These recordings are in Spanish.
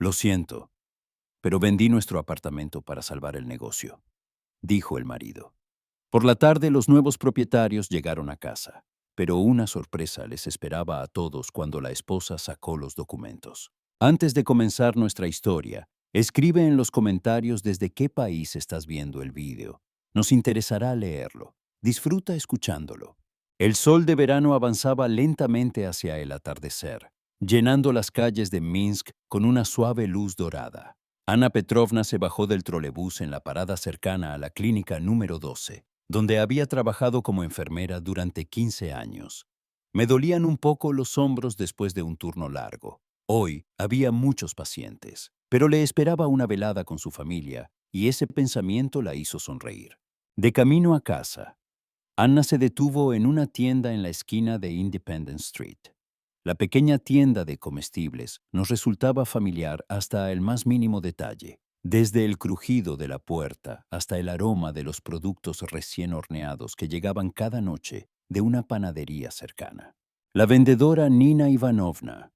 Lo siento, pero vendí nuestro apartamento para salvar el negocio, dijo el marido. Por la tarde los nuevos propietarios llegaron a casa, pero una sorpresa les esperaba a todos cuando la esposa sacó los documentos. Antes de comenzar nuestra historia, escribe en los comentarios desde qué país estás viendo el vídeo. Nos interesará leerlo. Disfruta escuchándolo. El sol de verano avanzaba lentamente hacia el atardecer, llenando las calles de Minsk con una suave luz dorada. Ana Petrovna se bajó del trolebús en la parada cercana a la clínica número 12, donde había trabajado como enfermera durante 15 años. Me dolían un poco los hombros después de un turno largo. Hoy había muchos pacientes, pero le esperaba una velada con su familia y ese pensamiento la hizo sonreír. De camino a casa, Anna se detuvo en una tienda en la esquina de Independence Street. La pequeña tienda de comestibles nos resultaba familiar hasta el más mínimo detalle, desde el crujido de la puerta hasta el aroma de los productos recién horneados que llegaban cada noche de una panadería cercana. La vendedora Nina Ivanovna,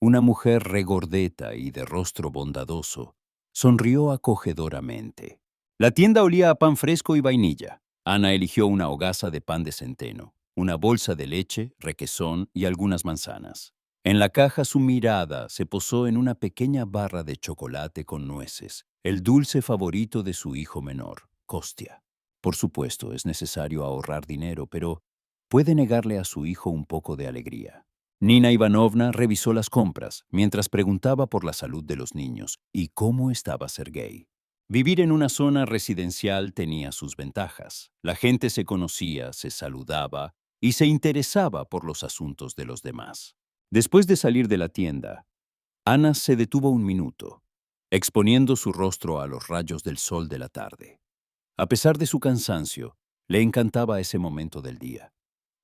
una mujer regordeta y de rostro bondadoso, sonrió acogedoramente. La tienda olía a pan fresco y vainilla. Ana eligió una hogaza de pan de centeno, una bolsa de leche, requesón y algunas manzanas. En la caja su mirada se posó en una pequeña barra de chocolate con nueces, el dulce favorito de su hijo menor, Kostya. Por supuesto, es necesario ahorrar dinero, pero puede negarle a su hijo un poco de alegría. Nina Ivanovna revisó las compras mientras preguntaba por la salud de los niños y cómo estaba Sergei. Vivir en una zona residencial tenía sus ventajas. La gente se conocía, se saludaba y se interesaba por los asuntos de los demás. Después de salir de la tienda, Ana se detuvo un minuto, exponiendo su rostro a los rayos del sol de la tarde. A pesar de su cansancio, le encantaba ese momento del día,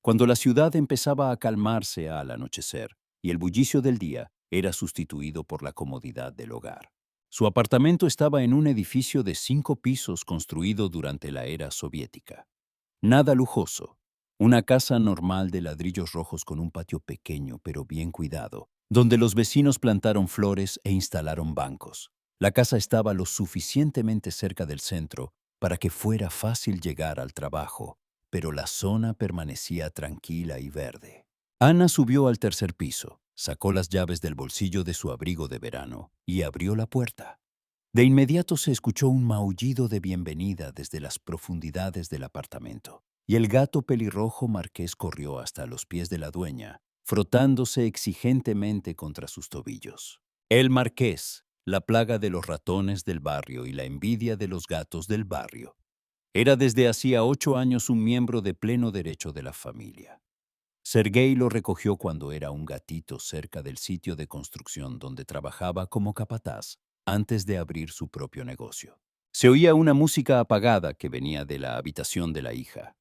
cuando la ciudad empezaba a calmarse al anochecer y el bullicio del día era sustituido por la comodidad del hogar. Su apartamento estaba en un edificio de 5 pisos construido durante la era soviética. Nada lujoso. Una casa normal de ladrillos rojos con un patio pequeño pero bien cuidado, donde los vecinos plantaron flores e instalaron bancos. La casa estaba lo suficientemente cerca del centro para que fuera fácil llegar al trabajo, pero la zona permanecía tranquila y verde. Ana subió al tercer piso, sacó las llaves del bolsillo de su abrigo de verano y abrió la puerta. De inmediato se escuchó un maullido de bienvenida desde las profundidades del apartamento, y el gato pelirrojo marqués corrió hasta los pies de la dueña, frotándose exigentemente contra sus tobillos. El marqués, la plaga de los ratones del barrio y la envidia de los gatos del barrio, era desde hacía 8 años un miembro de pleno derecho de la familia. Sergei lo recogió cuando era un gatito cerca del sitio de construcción donde trabajaba como capataz antes de abrir su propio negocio. Se oía una música apagada que venía de la habitación de la hija.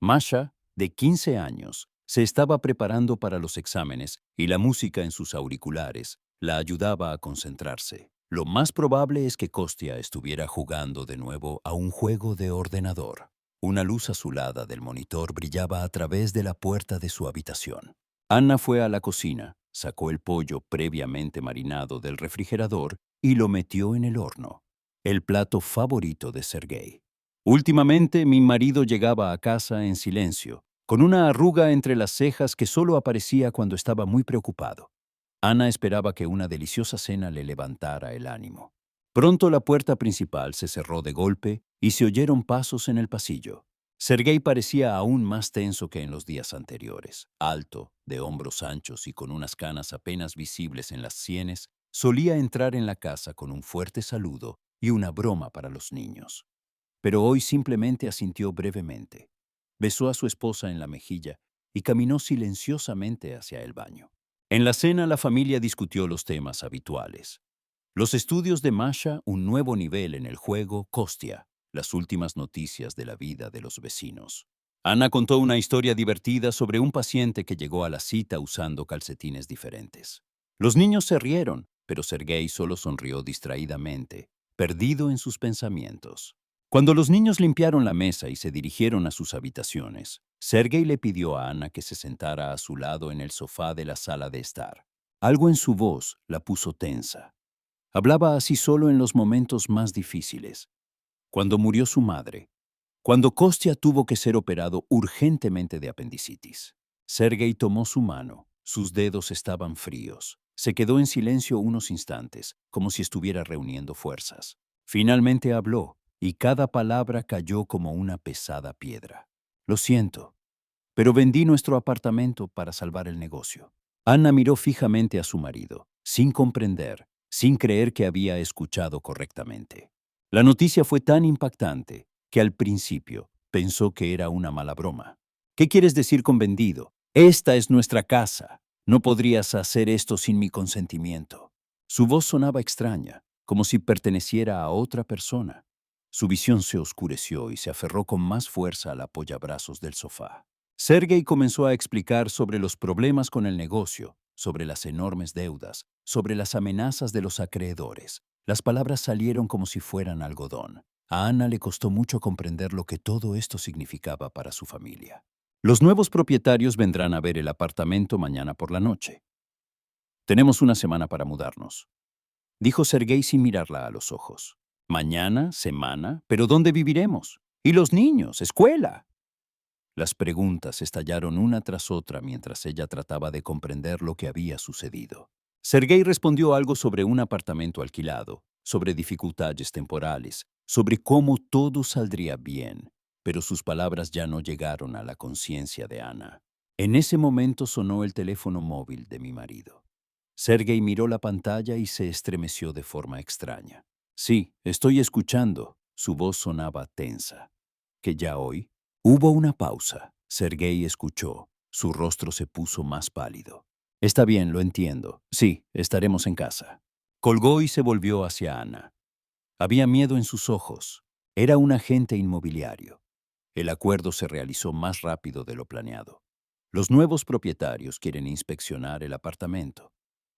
Masha, de 15 años, se estaba preparando para los exámenes y la música en sus auriculares la ayudaba a concentrarse. Lo más probable es que Kostya estuviera jugando de nuevo a un juego de ordenador. Una luz azulada del monitor brillaba a través de la puerta de su habitación. Anna fue a la cocina, sacó el pollo previamente marinado del refrigerador y lo metió en el horno, el plato favorito de Sergei. Últimamente mi marido llegaba a casa en silencio, con una arruga entre las cejas que solo aparecía cuando estaba muy preocupado. Ana esperaba que una deliciosa cena le levantara el ánimo. Pronto la puerta principal se cerró de golpe y se oyeron pasos en el pasillo. Sergei parecía aún más tenso que en los días anteriores. Alto, de hombros anchos y con unas canas apenas visibles en las sienes, solía entrar en la casa con un fuerte saludo y una broma para los niños. Pero hoy simplemente asintió brevemente. Besó a su esposa en la mejilla y caminó silenciosamente hacia el baño. En la cena la familia discutió los temas habituales. Los estudios de Masha, un nuevo nivel en el juego, Kostya, las últimas noticias de la vida de los vecinos. Ana contó una historia divertida sobre un paciente que llegó a la cita usando calcetines diferentes. Los niños se rieron, pero Sergei solo sonrió distraídamente, perdido en sus pensamientos. Cuando los niños limpiaron la mesa y se dirigieron a sus habitaciones, Sergei le pidió a Ana que se sentara a su lado en el sofá de la sala de estar. Algo en su voz la puso tensa. Hablaba así solo en los momentos más difíciles. Cuando murió su madre, cuando Kostya tuvo que ser operado urgentemente de apendicitis. Sergei tomó su mano. Sus dedos estaban fríos. Se quedó en silencio unos instantes, como si estuviera reuniendo fuerzas. Finalmente habló, y cada palabra cayó como una pesada piedra. Lo siento, pero vendí nuestro apartamento para salvar el negocio. Anna miró fijamente a su marido, sin comprender, sin creer que había escuchado correctamente. La noticia fue tan impactante que al principio pensó que era una mala broma. ¿Qué quieres decir con vendido? Esta es nuestra casa. No podrías hacer esto sin mi consentimiento. Su voz sonaba extraña, como si perteneciera a otra persona. Su visión se oscureció y se aferró con más fuerza al apoyabrazos del sofá. Sergei comenzó a explicar sobre los problemas con el negocio, sobre las enormes deudas, sobre las amenazas de los acreedores. Las palabras salieron como si fueran algodón. A Ana le costó mucho comprender lo que todo esto significaba para su familia. Los nuevos propietarios vendrán a ver el apartamento mañana por la noche. Tenemos una semana para mudarnos, dijo Sergei sin mirarla a los ojos. Mañana, semana, pero ¿dónde viviremos? ¿Y los niños? ¿Escuela? Las preguntas estallaron una tras otra mientras ella trataba de comprender lo que había sucedido. Sergei respondió algo sobre un apartamento alquilado, sobre dificultades temporales, sobre cómo todo saldría bien, pero sus palabras ya no llegaron a la conciencia de Ana. En ese momento sonó el teléfono móvil de mi marido. Sergei miró la pantalla y se estremeció de forma extraña. Sí, estoy escuchando. Su voz sonaba tensa. ¿Que ya hoy? Hubo una pausa. Sergei escuchó. Su rostro se puso más pálido. Está bien, lo entiendo. Sí, estaremos en casa. Colgó y se volvió hacia Ana. Había miedo en sus ojos. Era un agente inmobiliario. El acuerdo se realizó más rápido de lo planeado. Los nuevos propietarios quieren inspeccionar el apartamento.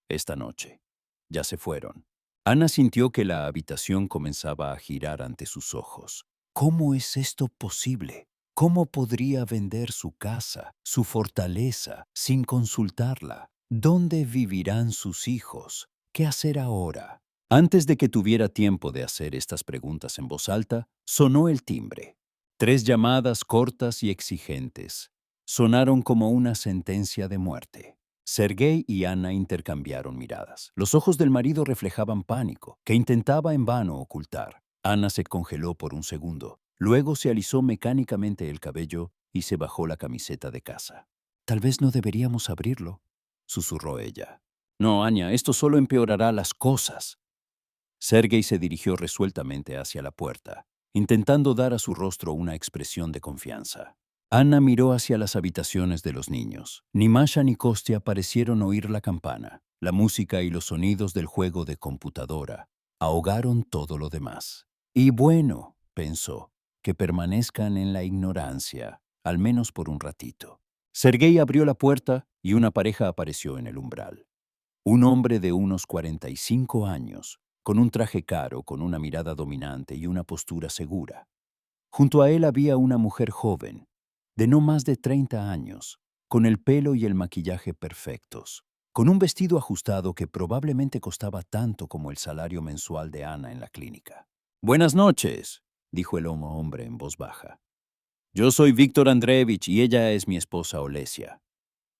Esta noche. Ya se fueron. Ana sintió que la habitación comenzaba a girar ante sus ojos. ¿Cómo es esto posible? ¿Cómo podría vender su casa, su fortaleza, sin consultarla? ¿Dónde vivirán sus hijos? ¿Qué hacer ahora? Antes de que tuviera tiempo de hacer estas preguntas en voz alta, sonó el timbre. 3 llamadas cortas y exigentes. Sonaron como una sentencia de muerte. Sergei y Ana intercambiaron miradas. Los ojos del marido reflejaban pánico, que intentaba en vano ocultar. Ana se congeló por un segundo. Luego se alisó mecánicamente el cabello y se bajó la camiseta de casa. «Tal vez no deberíamos abrirlo», susurró ella. «No, Anya, esto solo empeorará las cosas». Sergei se dirigió resueltamente hacia la puerta, intentando dar a su rostro una expresión de confianza. Ana miró hacia las habitaciones de los niños. Ni Masha ni Kostya parecieron oír la campana. La música y los sonidos del juego de computadora ahogaron todo lo demás. Y bueno, pensó, que permanezcan en la ignorancia, al menos por un ratito. Sergei abrió la puerta y una pareja apareció en el umbral. Un hombre de unos 45 años, con un traje caro, con una mirada dominante y una postura segura. Junto a él había una mujer joven, de no más de 30 años, con el pelo y el maquillaje perfectos, con un vestido ajustado que probablemente costaba tanto como el salario mensual de Ana en la clínica. «Buenas noches», dijo el hombre en voz baja. «Yo soy Víctor Andreevich y ella es mi esposa Olesia.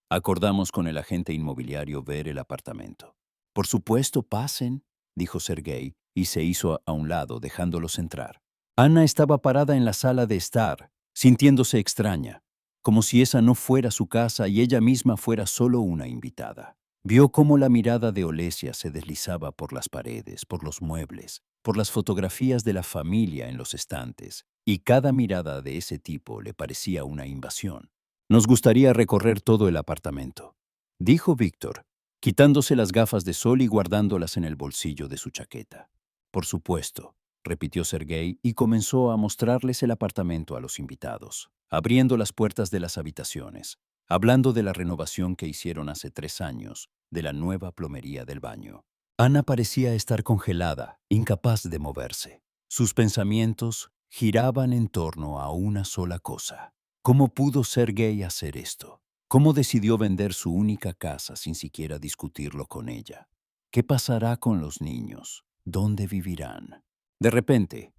Acordamos con el agente inmobiliario ver el apartamento». «Por supuesto, pasen», dijo Sergei, y se hizo a un lado, dejándolos entrar. Ana estaba parada en la sala de estar, sintiéndose extraña, como si esa no fuera su casa y ella misma fuera solo una invitada. Vio cómo la mirada de Olesia se deslizaba por las paredes, por los muebles, por las fotografías de la familia en los estantes, y cada mirada de ese tipo le parecía una invasión. «Nos gustaría recorrer todo el apartamento», dijo Víctor, quitándose las gafas de sol y guardándolas en el bolsillo de su chaqueta. «Por supuesto», repitió Sergei y comenzó a mostrarles el apartamento a los invitados, abriendo las puertas de las habitaciones, hablando de la renovación que hicieron hace 3 años, de la nueva plomería del baño. Ana parecía estar congelada, incapaz de moverse. Sus pensamientos giraban en torno a una sola cosa. ¿Cómo pudo Sergei hacer esto? ¿Cómo decidió vender su única casa sin siquiera discutirlo con ella? ¿Qué pasará con los niños? ¿Dónde vivirán? De repente,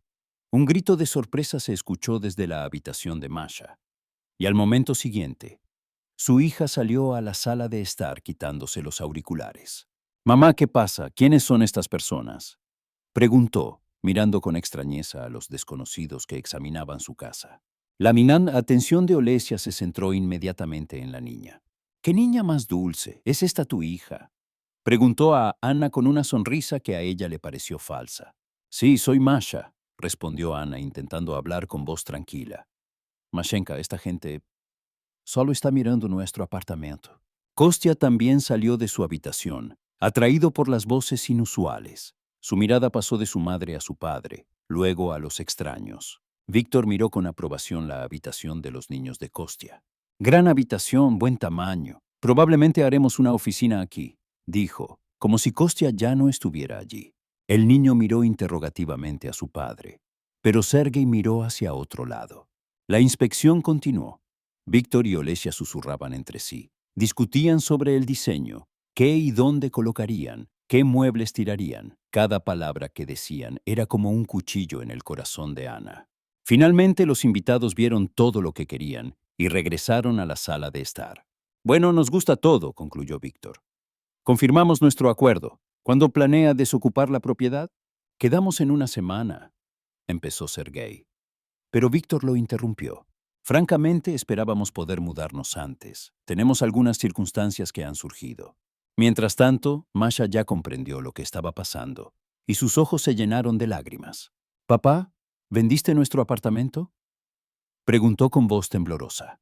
un grito de sorpresa se escuchó desde la habitación de Masha, y al momento siguiente, su hija salió a la sala de estar quitándose los auriculares. «Mamá, ¿qué pasa? ¿Quiénes son estas personas?», preguntó, mirando con extrañeza a los desconocidos que examinaban su casa. La atención de Olesia se centró inmediatamente en la niña. «¿Qué niña más dulce? ¿Es esta tu hija?», preguntó a Ana con una sonrisa que a ella le pareció falsa. «Sí, soy Masha», respondió Ana intentando hablar con voz tranquila. «Mashenka, esta gente solo está mirando nuestro apartamento». Kostya también salió de su habitación, atraído por las voces inusuales. Su mirada pasó de su madre a su padre, luego a los extraños. Víctor miró con aprobación la habitación de los niños de Kostya. «Gran habitación, buen tamaño. Probablemente haremos una oficina aquí», dijo, como si Kostya ya no estuviera allí. El niño miró interrogativamente a su padre, pero Sergei miró hacia otro lado. La inspección continuó. Víctor y Olesia susurraban entre sí. Discutían sobre el diseño, qué y dónde colocarían, qué muebles tirarían. Cada palabra que decían era como un cuchillo en el corazón de Ana. Finalmente los invitados vieron todo lo que querían y regresaron a la sala de estar. «Bueno, nos gusta todo», concluyó Víctor. «Confirmamos nuestro acuerdo. ¿Cuándo planea desocupar la propiedad?» «Quedamos en una semana», empezó Sergei. Pero Víctor lo interrumpió. «Francamente, esperábamos poder mudarnos antes. Tenemos algunas circunstancias que han surgido». Mientras tanto, Masha ya comprendió lo que estaba pasando, y sus ojos se llenaron de lágrimas. «Papá, ¿vendiste nuestro apartamento?», preguntó con voz temblorosa.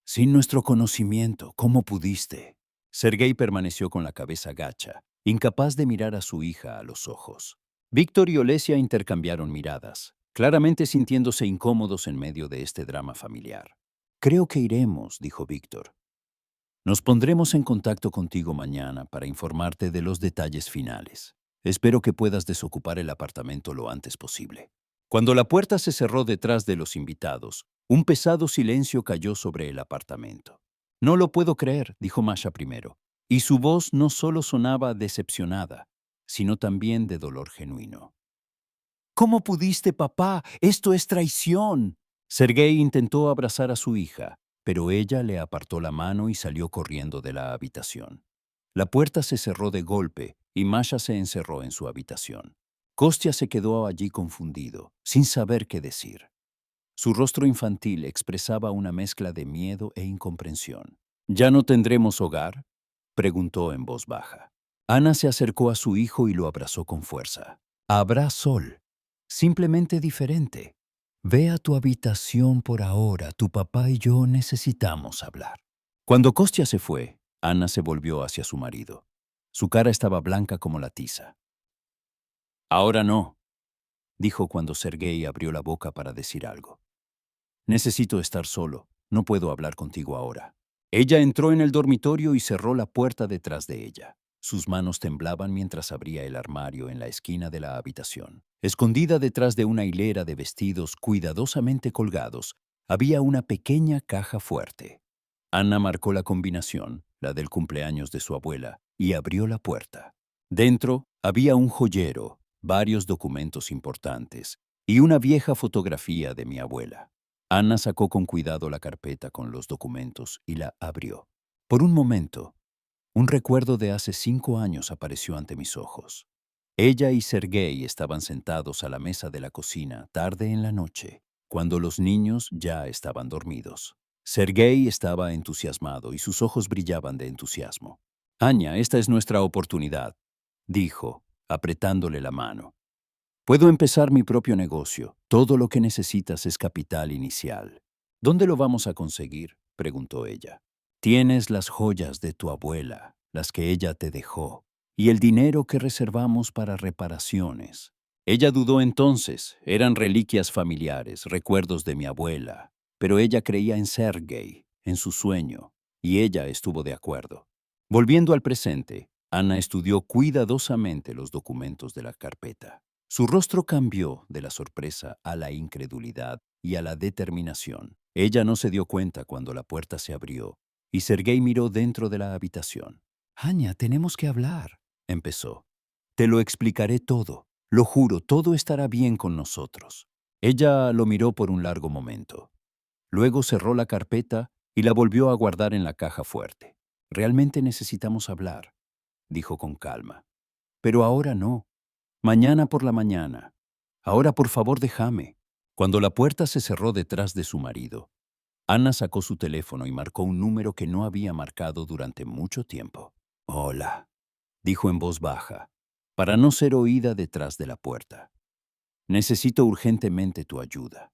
«Sin nuestro conocimiento, ¿cómo pudiste?». Sergei permaneció con la cabeza gacha, incapaz de mirar a su hija a los ojos. Víctor y Olesia intercambiaron miradas, claramente sintiéndose incómodos en medio de este drama familiar. «Creo que iremos», dijo Víctor. «Nos pondremos en contacto contigo mañana para informarte de los detalles finales. Espero que puedas desocupar el apartamento lo antes posible». Cuando la puerta se cerró detrás de los invitados, un pesado silencio cayó sobre el apartamento. «No lo puedo creer», dijo Masha primero, y su voz no solo sonaba decepcionada, sino también de dolor genuino. «¿Cómo pudiste, papá? Esto es traición». Sergei intentó abrazar a su hija, pero ella le apartó la mano y salió corriendo de la habitación. La puerta se cerró de golpe y Masha se encerró en su habitación. Kostya se quedó allí confundido, sin saber qué decir. Su rostro infantil expresaba una mezcla de miedo e incomprensión. «¿Ya no tendremos hogar?», preguntó en voz baja. Ana se acercó a su hijo y lo abrazó con fuerza. «Habrá sol, simplemente diferente. Ve a tu habitación por ahora, tu papá y yo necesitamos hablar». Cuando Kostya se fue, Ana se volvió hacia su marido. Su cara estaba blanca como la tiza. «Ahora no», dijo cuando Sergei abrió la boca para decir algo. «Necesito estar solo. No puedo hablar contigo ahora». Ella entró en el dormitorio y cerró la puerta detrás de ella. Sus manos temblaban mientras abría el armario en la esquina de la habitación. Escondida detrás de una hilera de vestidos cuidadosamente colgados, había una pequeña caja fuerte. Ana marcó la combinación, la del cumpleaños de su abuela, y abrió la puerta. Dentro había un joyero, varios documentos importantes y una vieja fotografía de mi abuela. Ana sacó con cuidado la carpeta con los documentos y la abrió. Por un momento, un recuerdo de hace 5 años apareció ante mis ojos. Ella y Sergei estaban sentados a la mesa de la cocina tarde en la noche, cuando los niños ya estaban dormidos. Sergei estaba entusiasmado y sus ojos brillaban de entusiasmo. «Anya, esta es nuestra oportunidad», dijo, apretándole la mano. «Puedo empezar mi propio negocio. Todo lo que necesitas es capital inicial». «¿Dónde lo vamos a conseguir?», preguntó ella. «Tienes las joyas de tu abuela, las que ella te dejó, y el dinero que reservamos para reparaciones». Ella dudó entonces. Eran reliquias familiares, recuerdos de mi abuela. Pero ella creía en Sergei, en su sueño, y ella estuvo de acuerdo. Volviendo al presente, Ana estudió cuidadosamente los documentos de la carpeta. Su rostro cambió de la sorpresa a la incredulidad y a la determinación. Ella no se dio cuenta cuando la puerta se abrió y Sergei miró dentro de la habitación. «Anya, tenemos que hablar», empezó. Te lo explicaré todo. Lo juro, todo estará bien con nosotros. Ella lo miró por un largo momento. Luego cerró la carpeta y la volvió a guardar en la caja fuerte. Realmente necesitamos hablar, dijo con calma. Pero ahora no. Mañana por la mañana. Ahora por favor déjame. Cuando la puerta se cerró detrás de su marido, Ana sacó su teléfono y marcó un número que no había marcado durante mucho tiempo. Hola, dijo en voz baja, para no ser oída detrás de la puerta. Necesito urgentemente tu ayuda.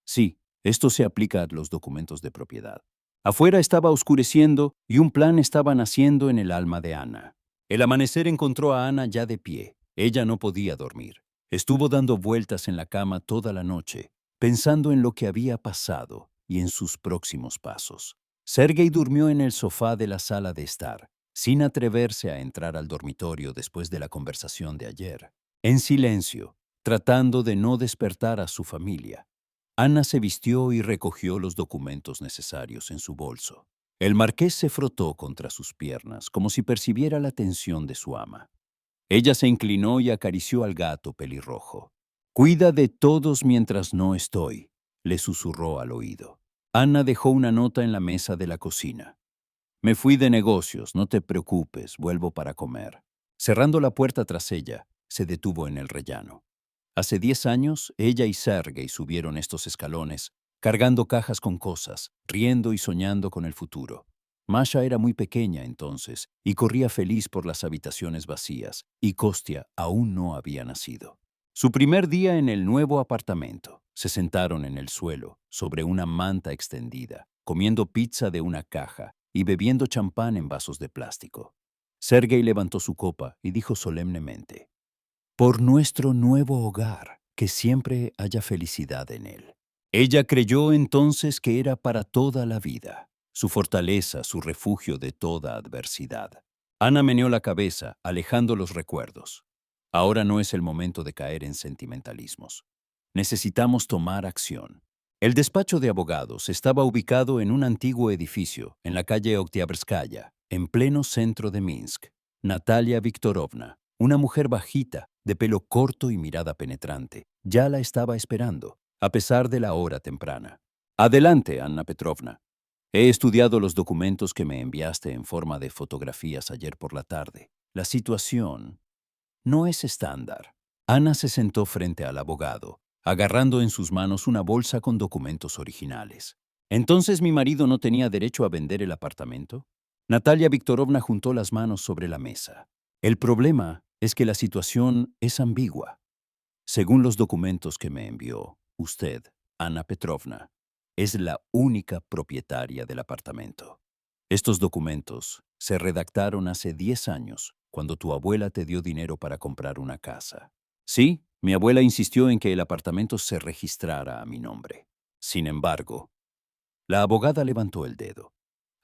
Sí, esto se aplica a los documentos de propiedad. Afuera estaba oscureciendo y un plan estaba naciendo en el alma de Ana. El amanecer encontró a Ana ya de pie. Ella no podía dormir. Estuvo dando vueltas en la cama toda la noche, pensando en lo que había pasado y en sus próximos pasos. Sergei durmió en el sofá de la sala de estar, sin atreverse a entrar al dormitorio después de la conversación de ayer. En silencio, tratando de no despertar a su familia, Ana se vistió y recogió los documentos necesarios en su bolso. El marqués se frotó contra sus piernas como si percibiera la tensión de su ama. Ella se inclinó y acarició al gato pelirrojo. «Cuida de todos mientras no estoy», le susurró al oído. Ana dejó una nota en la mesa de la cocina. «Me fui de negocios, no te preocupes, vuelvo para comer». Cerrando la puerta tras ella, se detuvo en el rellano. Hace 10 años, ella y Sergei subieron estos escalones, cargando cajas con cosas, riendo y soñando con el futuro. Masha era muy pequeña entonces y corría feliz por las habitaciones vacías, y Kostia aún no había nacido. Su primer día en el nuevo apartamento, se sentaron en el suelo, sobre una manta extendida, comiendo pizza de una caja y bebiendo champán en vasos de plástico. Sergei levantó su copa y dijo solemnemente: «Por nuestro nuevo hogar, que siempre haya felicidad en él». Ella creyó entonces que era para toda la vida, su fortaleza, su refugio de toda adversidad. Ana meneó la cabeza, alejando los recuerdos. Ahora no es el momento de caer en sentimentalismos. Necesitamos tomar acción. El despacho de abogados estaba ubicado en un antiguo edificio, en la calle Oktiabrskaya, en pleno centro de Minsk. Natalia Viktorovna, una mujer bajita, de pelo corto y mirada penetrante, ya la estaba esperando, a pesar de la hora temprana. «Adelante, Anna Petrovna. He estudiado los documentos que me enviaste en forma de fotografías ayer por la tarde. La situación no es estándar». Ana se sentó frente al abogado, agarrando en sus manos una bolsa con documentos originales. ¿Entonces mi marido no tenía derecho a vender el apartamento? Natalia Viktorovna juntó las manos sobre la mesa. El problema es que la situación es ambigua. Según los documentos que me envió, usted, Anna Petrovna, es la única propietaria del apartamento. Estos documentos se redactaron hace 10 años, cuando tu abuela te dio dinero para comprar una casa. Sí, mi abuela insistió en que el apartamento se registrara a mi nombre. Sin embargo, la abogada levantó el dedo.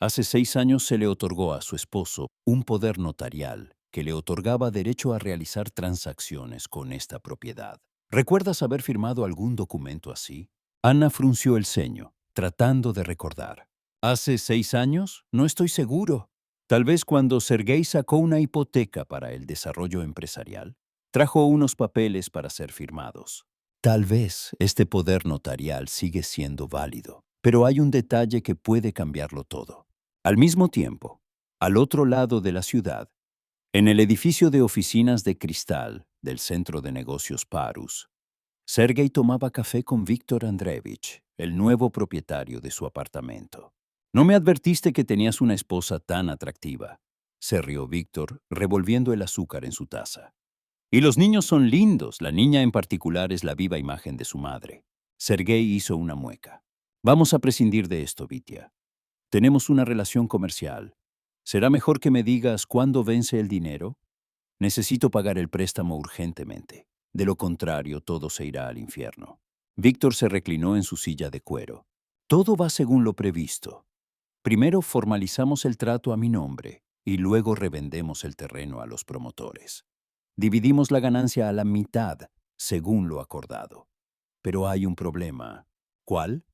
Hace 6 años se le otorgó a su esposo un poder notarial que le otorgaba derecho a realizar transacciones con esta propiedad. ¿Recuerdas haber firmado algún documento así? Ana frunció el ceño, tratando de recordar. ¿Hace 6 años? No estoy seguro. Tal vez cuando Sergei sacó una hipoteca para el desarrollo empresarial, trajo unos papeles para ser firmados. Tal vez este poder notarial sigue siendo válido, pero hay un detalle que puede cambiarlo todo. Al mismo tiempo, al otro lado de la ciudad, en el edificio de oficinas de cristal del centro de negocios Parus, Sergei tomaba café con Víctor Andreevich, el nuevo propietario de su apartamento. «No me advertiste que tenías una esposa tan atractiva», se rió Víctor, revolviendo el azúcar en su taza. «Y los niños son lindos, la niña en particular es la viva imagen de su madre». Sergei hizo una mueca. «Vamos a prescindir de esto, Vitya. Tenemos una relación comercial. ¿Será mejor que me digas cuándo vence el dinero? Necesito pagar el préstamo urgentemente. De lo contrario, todo se irá al infierno». Víctor se reclinó en su silla de cuero. «Todo va según lo previsto. Primero formalizamos el trato a mi nombre y luego revendemos el terreno a los promotores. Dividimos la ganancia a la mitad, según lo acordado. Pero hay un problema». «¿Cuál?»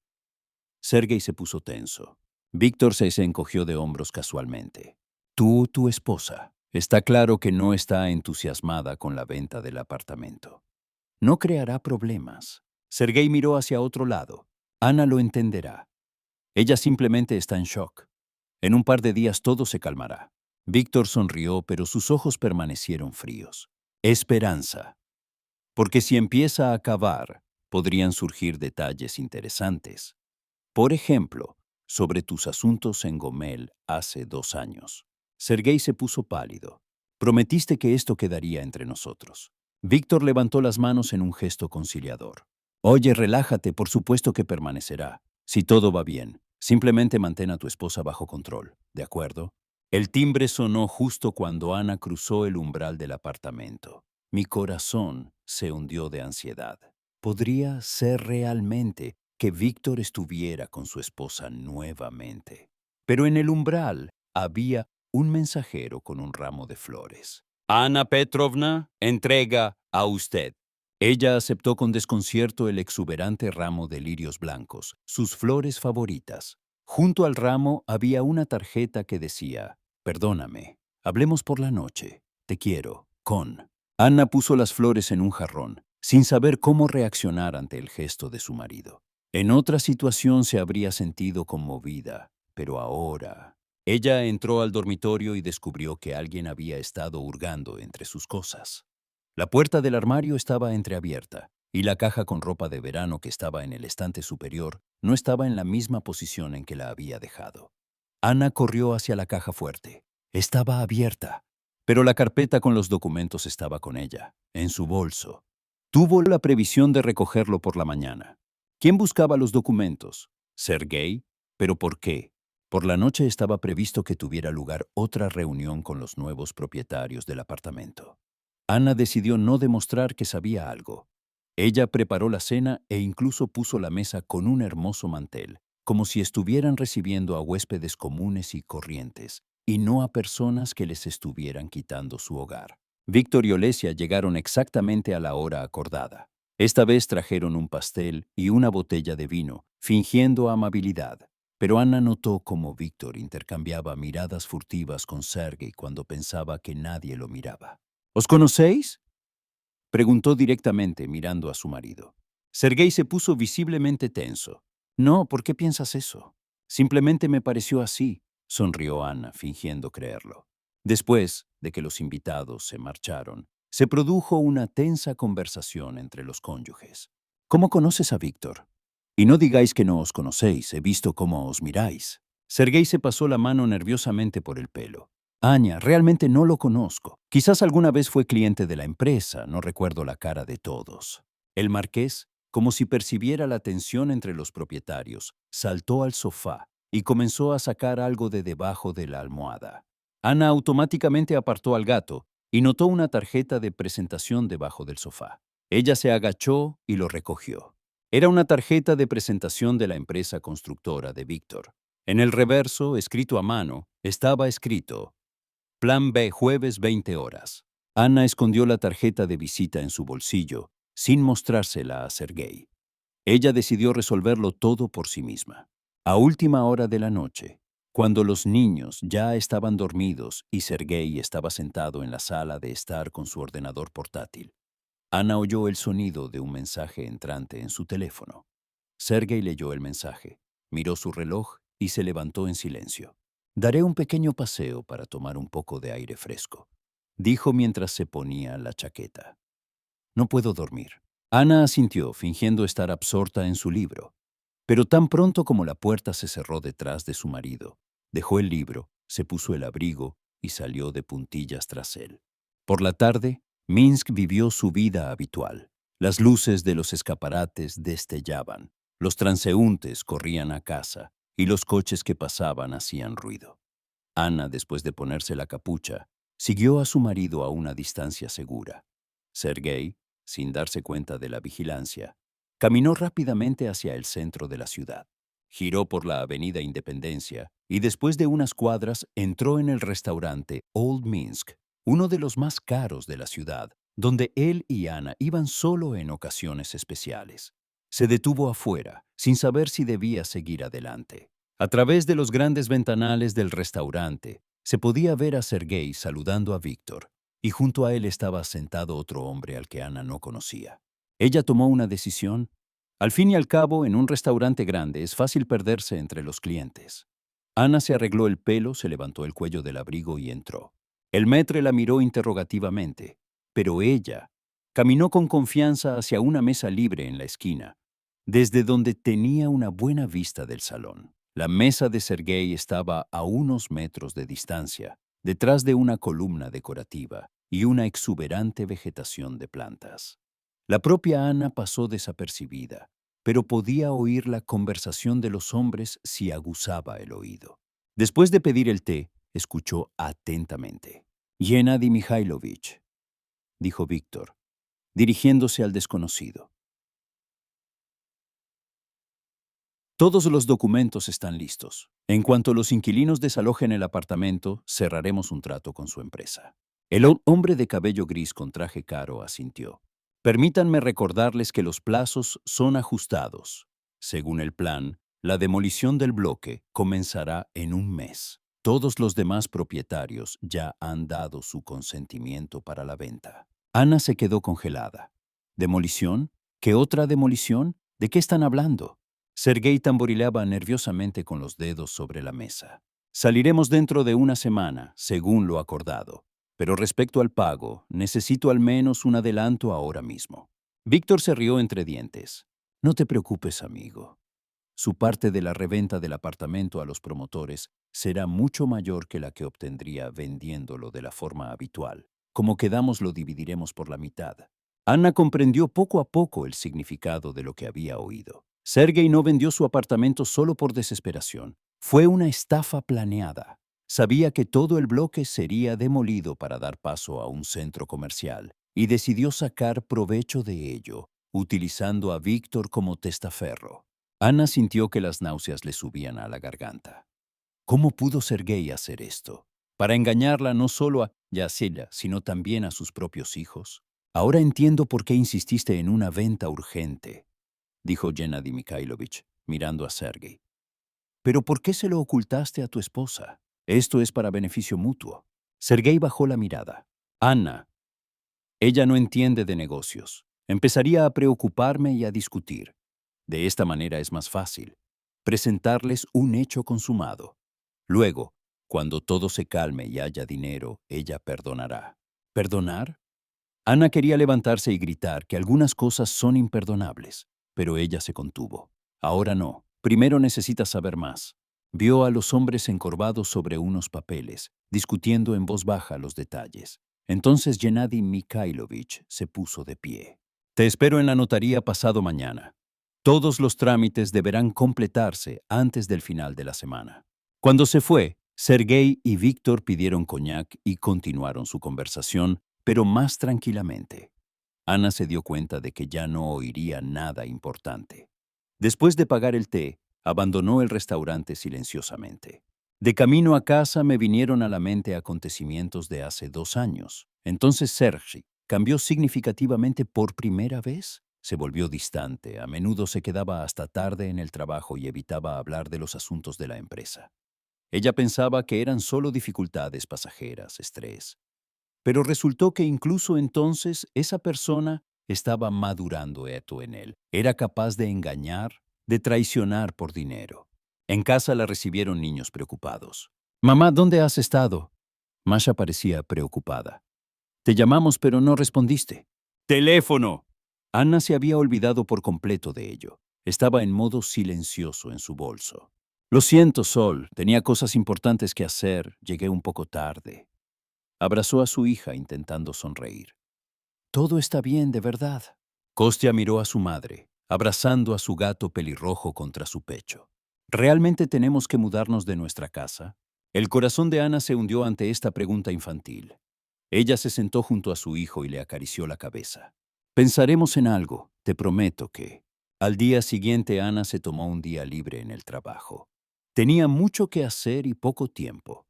Sergei se puso tenso. Víctor se encogió de hombros casualmente. «Tú, tu esposa. Está claro que no está entusiasmada con la venta del apartamento. No creará problemas. Sergei miró hacia otro lado. Ana lo entenderá. Ella simplemente está en shock. En un par de días todo se calmará. Víctor sonrió, pero sus ojos permanecieron fríos. Esperanza. Porque si empieza a cavar, podrían surgir detalles interesantes. Por ejemplo, sobre tus asuntos en Gomel hace 2 años. Sergei se puso pálido. Prometiste que esto quedaría entre nosotros. Víctor levantó las manos en un gesto conciliador. Oye, relájate, por supuesto que permanecerá. Si todo va bien, simplemente mantén a tu esposa bajo control, ¿de acuerdo? El timbre sonó justo cuando Ana cruzó el umbral del apartamento. Mi corazón se hundió de ansiedad. Podría ser realmente que Víctor estuviera con su esposa nuevamente. Pero en el umbral había un mensajero con un ramo de flores. Ana Petrovna, entrega a usted. Ella aceptó con desconcierto el exuberante ramo de lirios blancos, sus flores favoritas. Junto al ramo había una tarjeta que decía: Perdóname, hablemos por la noche. Te quiero, con. Ana puso las flores en un jarrón, sin saber cómo reaccionar ante el gesto de su marido. En otra situación se habría sentido conmovida, pero ahora... Ella entró al dormitorio y descubrió que alguien había estado hurgando entre sus cosas. La puerta del armario estaba entreabierta, y la caja con ropa de verano que estaba en el estante superior no estaba en la misma posición en que la había dejado. Ana corrió hacia la caja fuerte. Estaba abierta, pero la carpeta con los documentos estaba con ella, en su bolso. Tuvo la previsión de recogerlo por la mañana. ¿Quién buscaba los documentos? ¿Sergei? ¿Pero por qué? Por la noche estaba previsto que tuviera lugar otra reunión con los nuevos propietarios del apartamento. Ana decidió no demostrar que sabía algo. Ella preparó la cena e incluso puso la mesa con un hermoso mantel, como si estuvieran recibiendo a huéspedes comunes y corrientes, y no a personas que les estuvieran quitando su hogar. Víctor y Olesia llegaron exactamente a la hora acordada. Esta vez trajeron un pastel y una botella de vino, fingiendo amabilidad. Pero Ana notó cómo Víctor intercambiaba miradas furtivas con Sergei cuando pensaba que nadie lo miraba. ¿Os conocéis? Preguntó directamente mirando a su marido. Sergei se puso visiblemente tenso. No, ¿por qué piensas eso? Simplemente me pareció así, sonrió Ana, fingiendo creerlo. Después de que los invitados se marcharon, se produjo una tensa conversación entre los cónyuges. ¿Cómo conoces a Víctor? Y no digáis que no os conocéis, he visto cómo os miráis. Sergei se pasó la mano nerviosamente por el pelo. Aña, realmente no lo conozco. Quizás alguna vez fue cliente de la empresa, no recuerdo la cara de todos. El marqués, como si percibiera la tensión entre los propietarios, saltó al sofá y comenzó a sacar algo de debajo de la almohada. Ana automáticamente apartó al gato y notó una tarjeta de presentación debajo del sofá. Ella se agachó y lo recogió. Era una tarjeta de presentación de la empresa constructora de Víctor. En el reverso, escrito a mano, estaba escrito: Plan B, jueves 20 horas. Ana escondió la tarjeta de visita en su bolsillo, sin mostrársela a Sergei. Ella decidió resolverlo todo por sí misma. A última hora de la noche, cuando los niños ya estaban dormidos y Sergei estaba sentado en la sala de estar con su ordenador portátil, Ana oyó el sonido de un mensaje entrante en su teléfono. Sergei leyó el mensaje, miró su reloj y se levantó en silencio. Daré un pequeño paseo para tomar un poco de aire fresco, dijo mientras se ponía la chaqueta. No puedo dormir. Ana asintió, fingiendo estar absorta en su libro. Pero tan pronto como la puerta se cerró detrás de su marido, dejó el libro, se puso el abrigo y salió de puntillas tras él. Por la tarde, Minsk vivió su vida habitual. Las luces de los escaparates destellaban, los transeúntes corrían a casa y los coches que pasaban hacían ruido. Ana, después de ponerse la capucha, siguió a su marido a una distancia segura. Sergei, sin darse cuenta de la vigilancia, caminó rápidamente hacia el centro de la ciudad. Giró por la avenida Independencia y después de unas cuadras entró en el restaurante Old Minsk, uno de los más caros de la ciudad, donde él y Ana iban solo en ocasiones especiales. Se detuvo afuera, sin saber si debía seguir adelante. A través de los grandes ventanales del restaurante, Se podía ver a Sergei saludando a Víctor, y junto a él estaba sentado otro hombre al que Ana no conocía. Ella tomó una decisión. Al fin y al cabo, en un restaurante grande es fácil perderse entre los clientes. Ana se arregló el pelo, se levantó el cuello del abrigo y entró. El maître la miró interrogativamente, pero ella caminó con confianza hacia una mesa libre en la esquina, desde donde tenía una buena vista del salón. La mesa de Sergei estaba a unos metros de distancia, detrás de una columna decorativa y una exuberante vegetación de plantas. La propia Ana pasó desapercibida, pero podía oír la conversación de los hombres si aguzaba el oído. Después de pedir el té, escuchó atentamente. «Gennady Mikhailovich», dijo Víctor, dirigiéndose al desconocido. Todos los documentos están listos. En cuanto los inquilinos desalojen el apartamento, cerraremos un trato con su empresa. El hombre de cabello gris con traje caro asintió. Permítanme recordarles que los plazos son ajustados. Según el plan, la demolición del bloque comenzará en un mes. Todos los demás propietarios ya han dado su consentimiento para la venta. Ana se quedó congelada. ¿Demolición? ¿Qué otra demolición? ¿De qué están hablando? Sergei tamborileaba nerviosamente con los dedos sobre la mesa. Saliremos dentro de una semana, según lo acordado. Pero respecto al pago, necesito al menos un adelanto ahora mismo. Víctor se rió entre dientes. No te preocupes, amigo. Su parte de la reventa del apartamento a los promotores será mucho mayor que la que obtendría vendiéndolo de la forma habitual. Como quedamos, lo dividiremos por la mitad. Ana comprendió poco a poco el significado de lo que había oído. Sergei no vendió su apartamento solo por desesperación. Fue una estafa planeada. Sabía que todo el bloque sería demolido para dar paso a un centro comercial y decidió sacar provecho de ello, utilizando a Víctor como testaferro. Ana sintió que las náuseas le subían a la garganta. ¿Cómo pudo Sergei hacer esto? Para engañarla no solo a Yasila, sino también a sus propios hijos. Ahora entiendo por qué insististe en una venta urgente, dijo Gennady Mikhailovich, mirando a Sergei. ¿Pero por qué se lo ocultaste a tu esposa? Esto es para beneficio mutuo. Sergei bajó la mirada. Ana, ella no entiende de negocios. Empezaría a preocuparme y a discutir. De esta manera es más fácil. Presentarles un hecho consumado. Luego, cuando todo se calme y haya dinero, ella perdonará. ¿Perdonar? Ana quería levantarse y gritar que algunas cosas son imperdonables, pero ella se contuvo. Ahora no. Primero necesita saber más. Vio a los hombres encorvados sobre unos papeles, discutiendo en voz baja los detalles. Entonces Gennady Mikhailovich se puso de pie. Te espero en la notaría pasado mañana. Todos los trámites deberán completarse antes del final de la semana. Cuando se fue, Sergei y Víctor pidieron coñac y continuaron su conversación, pero más tranquilamente. Ana se dio cuenta de que ya no oiría nada importante. Después de pagar el té, abandonó el restaurante silenciosamente. De camino a casa me vinieron a la mente acontecimientos de hace 2 años. Entonces Sergi cambió significativamente por primera vez. Se volvió distante, a menudo se quedaba hasta tarde en el trabajo y evitaba hablar de los asuntos de la empresa. Ella pensaba que eran solo dificultades pasajeras, estrés. Pero resultó que incluso entonces esa persona estaba madurando esto en él. Era capaz de engañar, de traicionar por dinero. En casa la recibieron niños preocupados. «Mamá, ¿dónde has estado?» Masha parecía preocupada. «Te llamamos, pero no respondiste». «¡Teléfono!». Ana se había olvidado por completo de ello. Estaba en modo silencioso en su bolso. «Lo siento, Sol. Tenía cosas importantes que hacer. Llegué un poco tarde». Abrazó a su hija intentando sonreír. «Todo está bien, de verdad». Kostya miró a su madre, abrazando a su gato pelirrojo contra su pecho. ¿Realmente tenemos que mudarnos de nuestra casa? El corazón de Ana se hundió ante esta pregunta infantil. Ella se sentó junto a su hijo y le acarició la cabeza. «Pensaremos en algo, te prometo que...». Al día siguiente Ana se tomó un día libre en el trabajo. Tenía mucho que hacer y poco tiempo.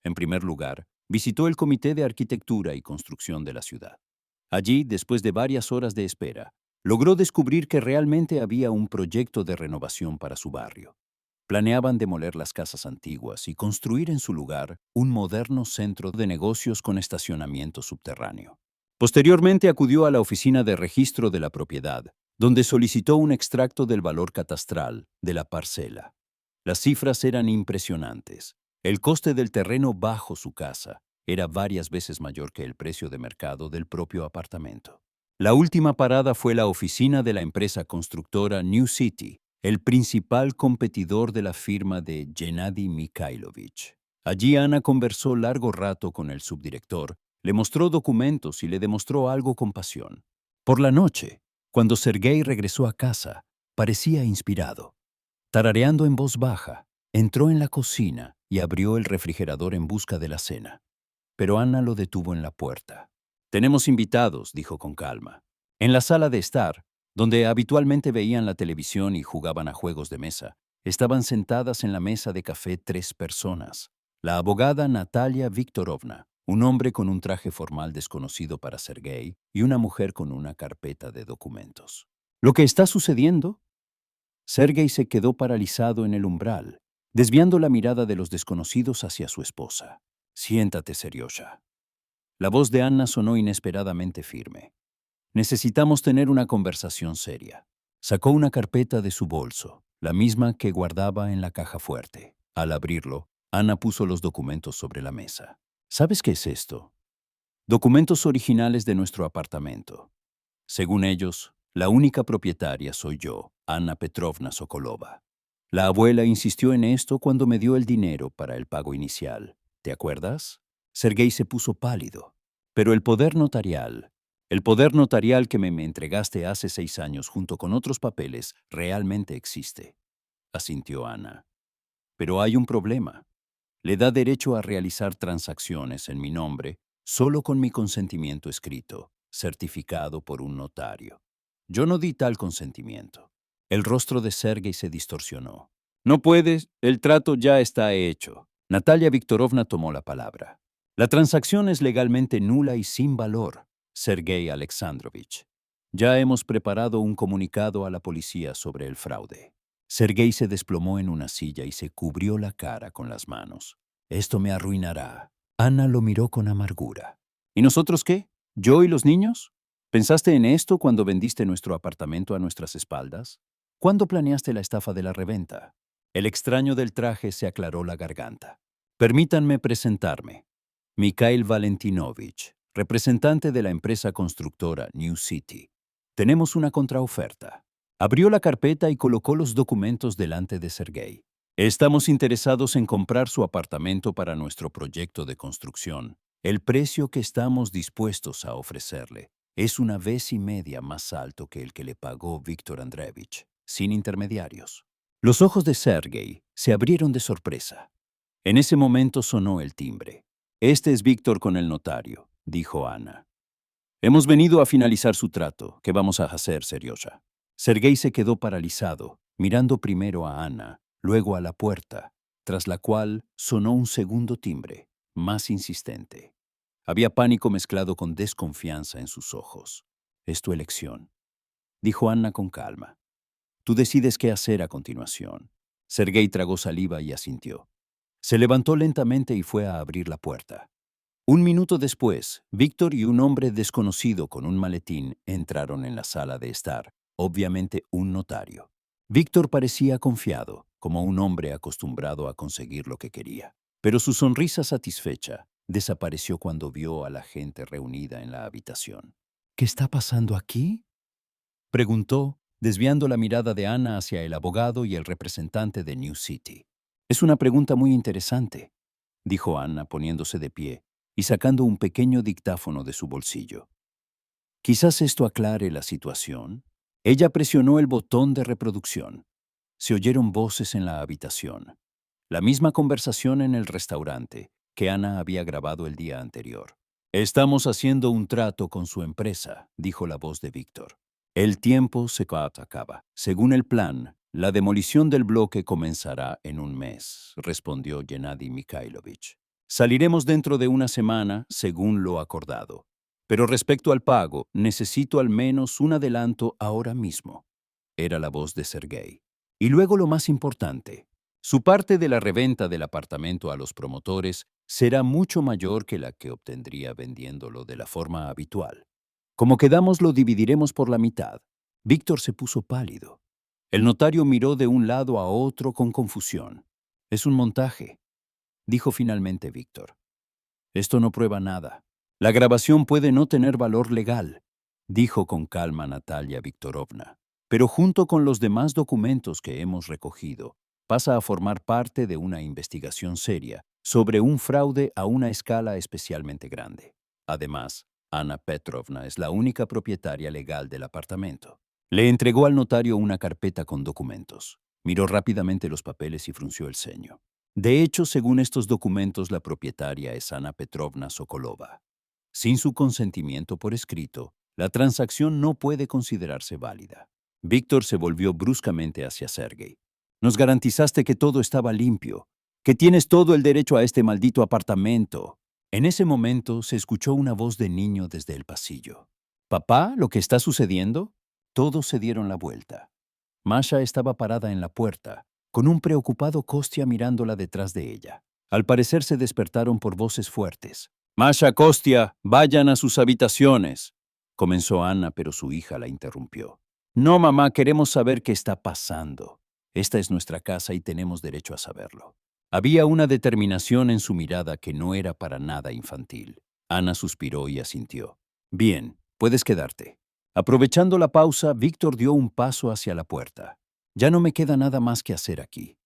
En primer lugar, visitó el Comité de Arquitectura y Construcción de la ciudad. Allí, después de varias horas de espera, logró descubrir que realmente había un proyecto de renovación para su barrio. Planeaban demoler las casas antiguas y construir en su lugar un moderno centro de negocios con estacionamiento subterráneo. Posteriormente acudió a la oficina de registro de la propiedad, donde solicitó un extracto del valor catastral de la parcela. Las cifras eran impresionantes. El coste del terreno bajo su casa era varias veces mayor que el precio de mercado del propio apartamento. La última parada fue la oficina de la empresa constructora New City, el principal competidor de la firma de Gennady Mikhailovich. Allí Ana conversó largo rato con el subdirector, le mostró documentos y le demostró algo con pasión. Por la noche, cuando Sergei regresó a casa, parecía inspirado. Tarareando en voz baja, entró en la cocina y abrió el refrigerador en busca de la cena. Pero Ana lo detuvo en la puerta. «Tenemos invitados», dijo con calma. En la sala de estar, donde habitualmente veían la televisión y jugaban a juegos de mesa, estaban sentadas en la mesa de café 3 personas. La abogada Natalia Viktorovna, un hombre con un traje formal desconocido para Sergei y una mujer con una carpeta de documentos. «¿Lo que está sucediendo?». Sergei se quedó paralizado en el umbral, desviando la mirada de los desconocidos hacia su esposa. «Siéntate, Seriosha». La voz de Anna sonó inesperadamente firme. «Necesitamos tener una conversación seria». Sacó una carpeta de su bolso, la misma que guardaba en la caja fuerte. Al abrirlo, Anna puso los documentos sobre la mesa. «¿Sabes qué es esto?». «Documentos originales de nuestro apartamento. Según ellos, la única propietaria soy yo, Anna Petrovna Sokolova. La abuela insistió en esto cuando me dio el dinero para el pago inicial. ¿Te acuerdas?». Sergei se puso pálido. «Pero el poder notarial que me entregaste hace 6 años junto con otros papeles realmente existe», asintió Ana. «Pero hay un problema. Le da derecho a realizar transacciones en mi nombre solo con mi consentimiento escrito, certificado por un notario. Yo no di tal consentimiento». El rostro de Sergei se distorsionó. «No puedes, el trato ya está hecho». Natalia Viktorovna tomó la palabra. «La transacción es legalmente nula y sin valor, Sergei Alexandrovich. Ya hemos preparado un comunicado a la policía sobre el fraude». Sergei se desplomó en una silla y se cubrió la cara con las manos. «Esto me arruinará». Ana lo miró con amargura. «¿Y nosotros qué? ¿Yo y los niños? ¿Pensaste en esto cuando vendiste nuestro apartamento a nuestras espaldas? ¿Cuándo planeaste la estafa de la reventa?». El extraño del traje se aclaró la garganta. «Permítanme presentarme. Mikhail Valentinovich, representante de la empresa constructora New City. Tenemos una contraoferta». Abrió la carpeta y colocó los documentos delante de Sergei. «Estamos interesados en comprar su apartamento para nuestro proyecto de construcción. El precio que estamos dispuestos a ofrecerle es 1,5 veces más alto que el que le pagó Víctor Andreevich, sin intermediarios». Los ojos de Sergei se abrieron de sorpresa. En ese momento sonó el timbre. «Este es Víctor con el notario», dijo Ana. «Hemos venido a finalizar su trato. ¿Qué vamos a hacer, Seriosha?». Sergei se quedó paralizado, mirando primero a Ana, luego a la puerta, tras la cual sonó un segundo timbre, más insistente. Había pánico mezclado con desconfianza en sus ojos. «Es tu elección», dijo Anna con calma. «Tú decides qué hacer a continuación». Sergei tragó saliva y asintió. Se levantó lentamente y fue a abrir la puerta. 1 minuto después, Víctor y un hombre desconocido con un maletín entraron en la sala de estar, obviamente un notario. Víctor parecía confiado, como un hombre acostumbrado a conseguir lo que quería. Pero su sonrisa satisfecha desapareció cuando vio a la gente reunida en la habitación. «¿Qué está pasando aquí?», preguntó, desviando la mirada de Ana hacia el abogado y el representante de New City. «Es una pregunta muy interesante», dijo Ana poniéndose de pie y sacando un pequeño dictáfono de su bolsillo. «Quizás esto aclare la situación». Ella presionó el botón de reproducción. Se oyeron voces en la habitación. La misma conversación en el restaurante que Ana había grabado el día anterior. «Estamos haciendo un trato con su empresa», dijo la voz de Víctor. «El tiempo se acaba. Según el plan, la demolición del bloque comenzará en 1 mes», respondió Gennady Mikhailovich. «Saliremos dentro de 1 semana, según lo acordado. Pero respecto al pago, necesito al menos un adelanto ahora mismo». Era la voz de Sergei. «Y luego lo más importante. Su parte de la reventa del apartamento a los promotores será mucho mayor que la que obtendría vendiéndolo de la forma habitual. Como quedamos, lo dividiremos por la mitad. Víctor se puso pálido. El notario miró de un lado a otro con confusión. Es un montaje, dijo finalmente Víctor. Esto no prueba nada. La grabación puede no tener valor legal, dijo con calma Natalia Viktorovna, pero junto con los demás documentos que hemos recogido, pasa a formar parte de una investigación seria sobre un fraude a una escala especialmente grande. Además, Ana Petrovna es la única propietaria legal del apartamento. Le entregó al notario una carpeta con documentos. Miró rápidamente los papeles y frunció el ceño. De hecho, según estos documentos, la propietaria es Ana Petrovna Sokolova. Sin su consentimiento por escrito, la transacción no puede considerarse válida. Víctor se volvió bruscamente hacia Sergei. Nos garantizaste que todo estaba limpio, que tienes todo el derecho a este maldito apartamento. En ese momento se escuchó una voz de niño desde el pasillo. ¿Papá, lo que está sucediendo? Todos se dieron la vuelta. Masha estaba parada en la puerta, con un preocupado Kostia mirándola detrás de ella. Al parecer se despertaron por voces fuertes. «Masha, Kostia, vayan a sus habitaciones», comenzó Ana, pero su hija la interrumpió. «No, mamá, queremos saber qué está pasando. Esta es nuestra casa y tenemos derecho a saberlo». Había una determinación en su mirada que no era para nada infantil. Ana suspiró y asintió. «Bien, puedes quedarte». Aprovechando la pausa, Víctor dio un paso hacia la puerta. «Ya no me queda nada más que hacer aquí.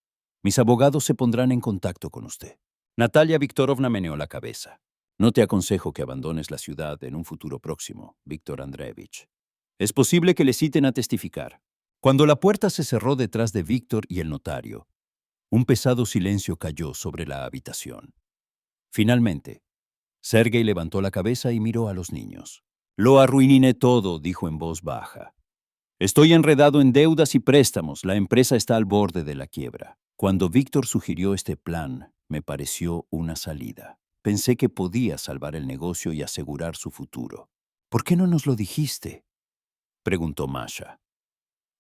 Mis abogados se pondrán en contacto con usted». Natalia Viktorovna meneó la cabeza. «No te aconsejo que abandones la ciudad en un futuro próximo, Víctor Andreevich. Es posible que le citen a testificar». Cuando la puerta se cerró detrás de Víctor y el notario, un pesado silencio cayó sobre la habitación. Finalmente, Sergei levantó la cabeza y miró a los niños. «Lo arruiné todo», dijo en voz baja. «Estoy enredado en deudas y préstamos. La empresa está al borde de la quiebra». Cuando Víctor sugirió este plan, me pareció una salida. Pensé que podía salvar el negocio y asegurar su futuro. «¿Por qué no nos lo dijiste?», preguntó Masha.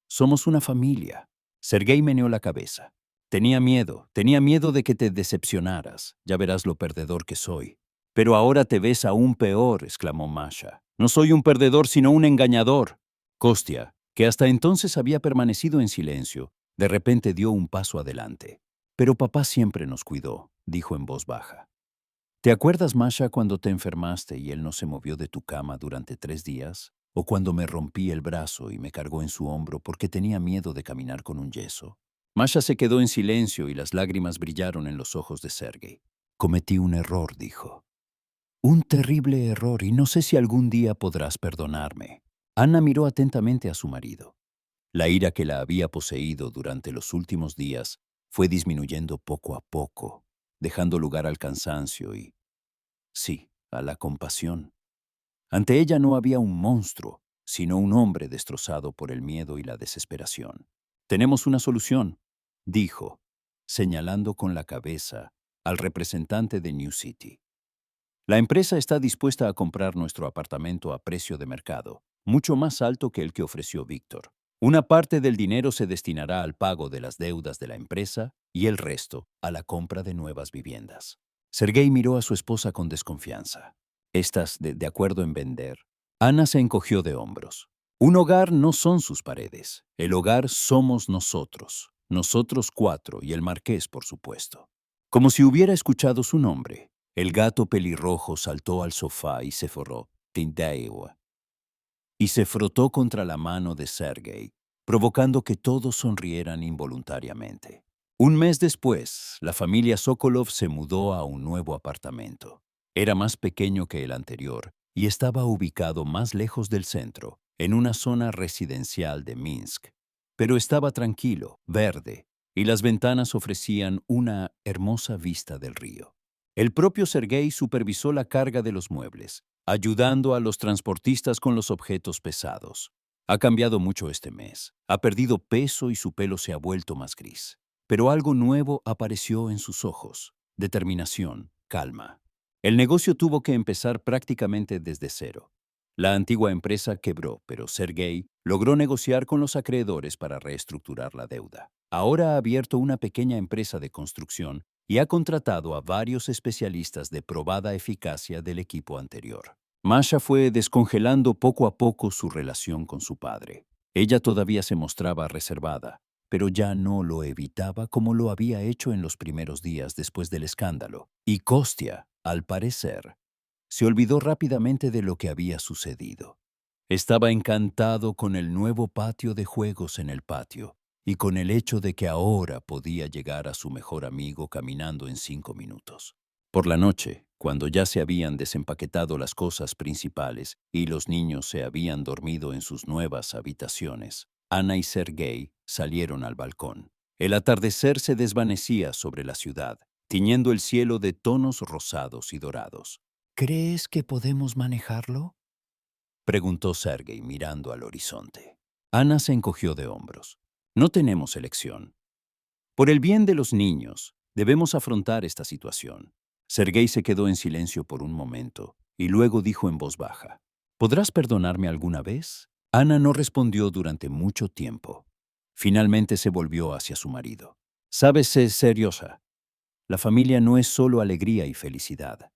«Somos una familia». Sergei meneó la cabeza. Tenía miedo de que te decepcionaras. Ya verás lo perdedor que soy». «Pero ahora te ves aún peor», exclamó Masha. «No soy un perdedor, sino un engañador». Kostia, que hasta entonces había permanecido en silencio, de repente dio un paso adelante. «Pero papá siempre nos cuidó», dijo en voz baja. «¿Te acuerdas, Masha, cuando te enfermaste y él no se movió de tu cama durante 3 días? ¿O cuando me rompí el brazo y me cargó en su hombro porque tenía miedo de caminar con un yeso?» Masha se quedó en silencio y las lágrimas brillaron en los ojos de Sergei. «Cometí un error», dijo. «Un terrible error y no sé si algún día podrás perdonarme». Ana miró atentamente a su marido. La ira que la había poseído durante los últimos días fue disminuyendo poco a poco, dejando lugar al cansancio y, sí, a la compasión. Ante ella no había un monstruo, sino un hombre destrozado por el miedo y la desesperación. «Tenemos una solución», dijo, señalando con la cabeza al representante de New City. «La empresa está dispuesta a comprar nuestro apartamento a precio de mercado, mucho más alto que el que ofreció Víctor. Una parte del dinero se destinará al pago de las deudas de la empresa y el resto a la compra de nuevas viviendas». Sergei miró a su esposa con desconfianza. «¿Estás de acuerdo en vender?» Ana se encogió de hombros. «Un hogar no son sus paredes. El hogar somos nosotros. Nosotros 4 y el marqués, por supuesto». Como si hubiera escuchado su nombre, el gato pelirrojo saltó al sofá y se forró. «Tindaiwa», y se frotó contra la mano de Sergei, provocando que todos sonrieran involuntariamente. Un mes después, la familia Sokolov se mudó a un nuevo apartamento. Era más pequeño que el anterior y estaba ubicado más lejos del centro, en una zona residencial de Minsk. Pero estaba tranquilo, verde, y las ventanas ofrecían una hermosa vista del río. El propio Sergei supervisó la carga de los muebles, ayudando a los transportistas con los objetos pesados. Ha cambiado mucho este mes. Ha perdido peso y su pelo se ha vuelto más gris. Pero algo nuevo apareció en sus ojos: determinación, calma. El negocio tuvo que empezar prácticamente desde cero. La antigua empresa quebró, pero Sergei logró negociar con los acreedores para reestructurar la deuda. Ahora ha abierto una pequeña empresa de construcción y ha contratado a varios especialistas de probada eficacia del equipo anterior. Masha fue descongelando poco a poco su relación con su padre. Ella todavía se mostraba reservada, pero ya no lo evitaba como lo había hecho en los primeros días después del escándalo. Y Kostya, al parecer, se olvidó rápidamente de lo que había sucedido. Estaba encantado con el nuevo patio de juegos en el patio y con el hecho de que ahora podía llegar a su mejor amigo caminando en 5 minutos. Por la noche, cuando ya se habían desempaquetado las cosas principales y los niños se habían dormido en sus nuevas habitaciones, Ana y Sergei salieron al balcón. El atardecer se desvanecía sobre la ciudad, tiñendo el cielo de tonos rosados y dorados. ¿Crees que podemos manejarlo?, preguntó Sergei mirando al horizonte. Ana se encogió de hombros. No tenemos elección. Por el bien de los niños, debemos afrontar esta situación. Sergei se quedó en silencio por un momento y luego dijo en voz baja: ¿Podrás perdonarme alguna vez? Ana no respondió durante mucho tiempo. Finalmente se volvió hacia su marido. Sabes, sé seriosa. La familia no es solo alegría y felicidad.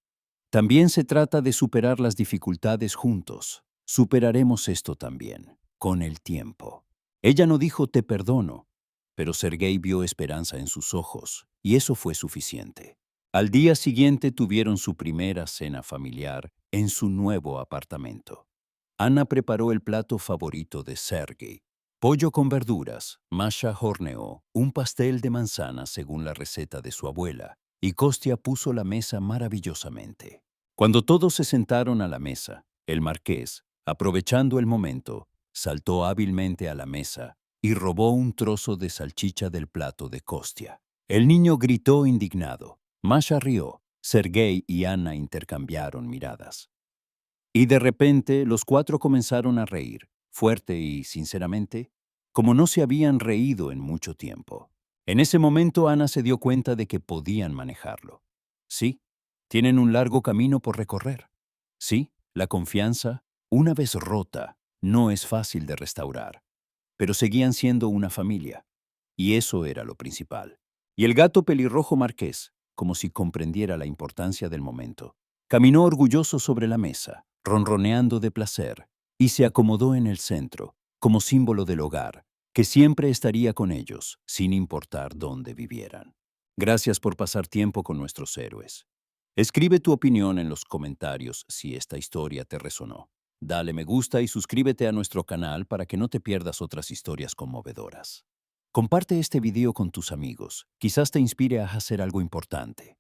También se trata de superar las dificultades juntos. Superaremos esto también, con el tiempo. Ella no dijo te perdono, pero Sergei vio esperanza en sus ojos, y eso fue suficiente. Al día siguiente tuvieron su primera cena familiar en su nuevo apartamento. Ana preparó el plato favorito de Sergei: pollo con verduras. Masha horneó un pastel de manzana según la receta de su abuela, y Kostya puso la mesa maravillosamente. Cuando todos se sentaron a la mesa, el marqués, aprovechando el momento, saltó hábilmente a la mesa y robó un trozo de salchicha del plato de Kostya. El niño gritó indignado. Masha rió. Sergei y Ana intercambiaron miradas. Y de repente los cuatro comenzaron a reír, fuerte y sinceramente, como no se habían reído en mucho tiempo. En ese momento Ana se dio cuenta de que podían manejarlo. Sí, tienen un largo camino por recorrer. Sí, la confianza, una vez rota, no es fácil de restaurar. Pero seguían siendo una familia, y eso era lo principal. Y el gato pelirrojo marqués, como si comprendiera la importancia del momento, caminó orgulloso sobre la mesa, ronroneando de placer, y se acomodó en el centro, como símbolo del hogar, que siempre estaría con ellos, sin importar dónde vivieran. Gracias por pasar tiempo con nuestros héroes. Escribe tu opinión en los comentarios si esta historia te resonó. Dale me gusta y suscríbete a nuestro canal para que no te pierdas otras historias conmovedoras. Comparte este video con tus amigos, quizás te inspire a hacer algo importante.